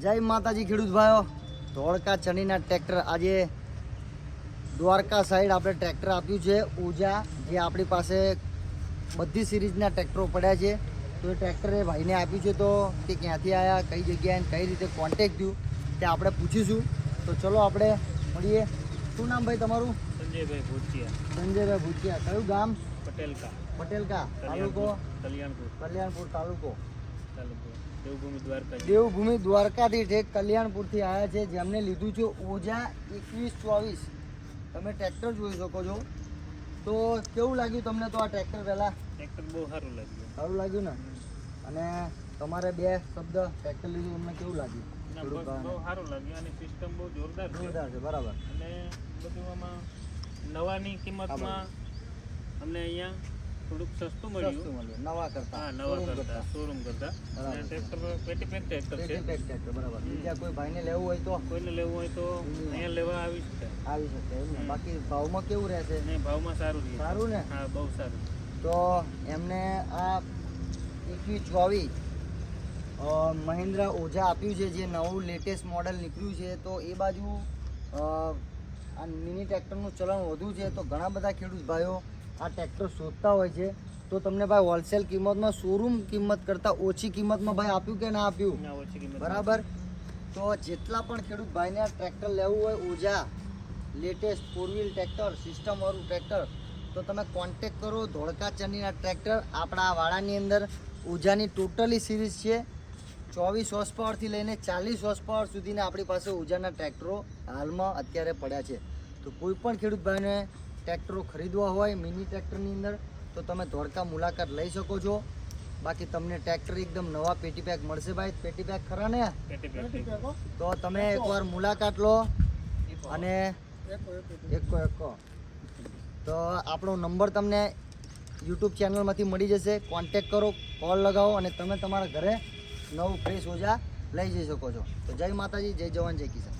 જય માતાજી ખેડૂત ભાઈઓ, ધોળકા ચણીના ટ્રેક્ટર આજે દ્વારકા સાઈડ આપણે ટ્રેક્ટર આપ્યું છે ઉજા, જે આપણી પાસે બધી સિરીઝના ટ્રેક્ટરો પડ્યા છે. તો એ ટ્રેક્ટર એ ભાઈને આપ્યું છે, તો તે ક્યાંથી આવ્યા, કઈ જગ્યાએ કઈ રીતે કોન્ટેક થયું તે આપણે પૂછીશું. તો ચલો આપણે મળીએ. શું નામ ભાઈ તમારું? સંજયભાઈ ભૂતિયા. સંજયભાઈ ભૂતિયા. કયું ગામ? પટેલકા. પટેલકા. તાલુકો? કલ્યાણપુર તાલુકો. દેવભૂમિ દ્વારકા. દેવભૂમિ દ્વારકાથી ઠેક કલ્યાણપુરથી આવ્યા છે, જેમને લીધું છે ઓજા 2124. તમે ટ્રેક્ટર જોઈ શકો છો. તો કેવું લાગ્યું તમને તો આ ટ્રેક્ટર પહેલાં? ટ્રેક્ટર બહુ સારું લાગ્યું. સારું લાગ્યું ને? અને તમારે બે શબ્દ ટ્રેક્ટર લીધું, તમને કેવું લાગ્યું? બહુ સારું લાગ્યું અને સિસ્ટમ બહુ જોરદાર છે. બરાબર. અને બધું આમાં નવાની કિંમતમાં અમને અહીંયા થોડુંક સસ્તું મળ્યું. નવા કરતા. હા, નવા કરતા, શોરૂમ કરતા. અને ટ્રેક્ટર પેટી પેક ટ્રેક્ટર છે. બરાબર. બીજા કોઈ ભાઈને લેવું હોય તો? કોઈને લેવું હોય તો અહીંયા લેવા આવી શકે. આવી શકે એમ ને? બાકી ભાવમાં કેવું રહેશે? ને ભાવમાં સારું રહે. સારું ને? હા, બહુ સારું. તો એમને આ 2124 મહિન્દ્રા ઓજા આપ્યું છે, જે નવું લેટેસ્ટ મોડલ નીકળ્યું છે. તો એ બાજુ આ મિની ટ્રેક્ટરનું ચલણ વધુ છે, તો ઘણા બધા ખેડૂત ભાઈઓ આ ટ્રેક્ટર શોધતા હોય છે. તો તમને ભાઈ હોલસેલ કિંમતમાં, શોરૂમ કિંમત કરતાં ઓછી કિંમતમાં ભાઈ આપ્યું કે ના આપ્યું? ઓછી કિંમત. બરાબર. તો જેટલા પણ ખેડૂત ભાઈને આ ટ્રેક્ટર લેવું હોય, ઓજા લેટેસ્ટ 4 વ્હીલ ટ્રેક્ટર, સિસ્ટમવાળું ટ્રેક્ટર, તો તમે કોન્ટેક કરો. ધોળકા ચણીના ટ્રેક્ટર આપણા વાડાની અંદર ઉજાની ટોટલી સિરીઝ છે. 24 હોર્સ પાવરથી લઈને 40 હોર્સ પાવર સુધીના આપણી પાસે ઉજાના ટ્રેક્ટરો હાલમાં અત્યારે પડ્યા છે. તો કોઈ પણ ખેડૂત ભાઈને ટ્રેક્ટરો ખરીદવા હોય મિની ટ્રેક્ટરની અંદર, તો તમે ધોળકા મુલાકાત લઈ શકો છો. બાકી તમને ટ્રેક્ટર એકદમ નવા પેટી પેક મળશે. ભાઈ પેટી પેક ખરા ને? તો તમે એકવાર મુલાકાત લો. અને એકો તો આપણો નંબર તમને યુટ્યુબ ચેનલમાંથી મળી જશે. કોન્ટેક કરો, કોલ લગાવો અને તમે તમારા ઘરે નવું ફ્રેશ ઓજા લઈ જઈ શકો છો. તો જય માતાજી, જય જવાન, જય કિસાન.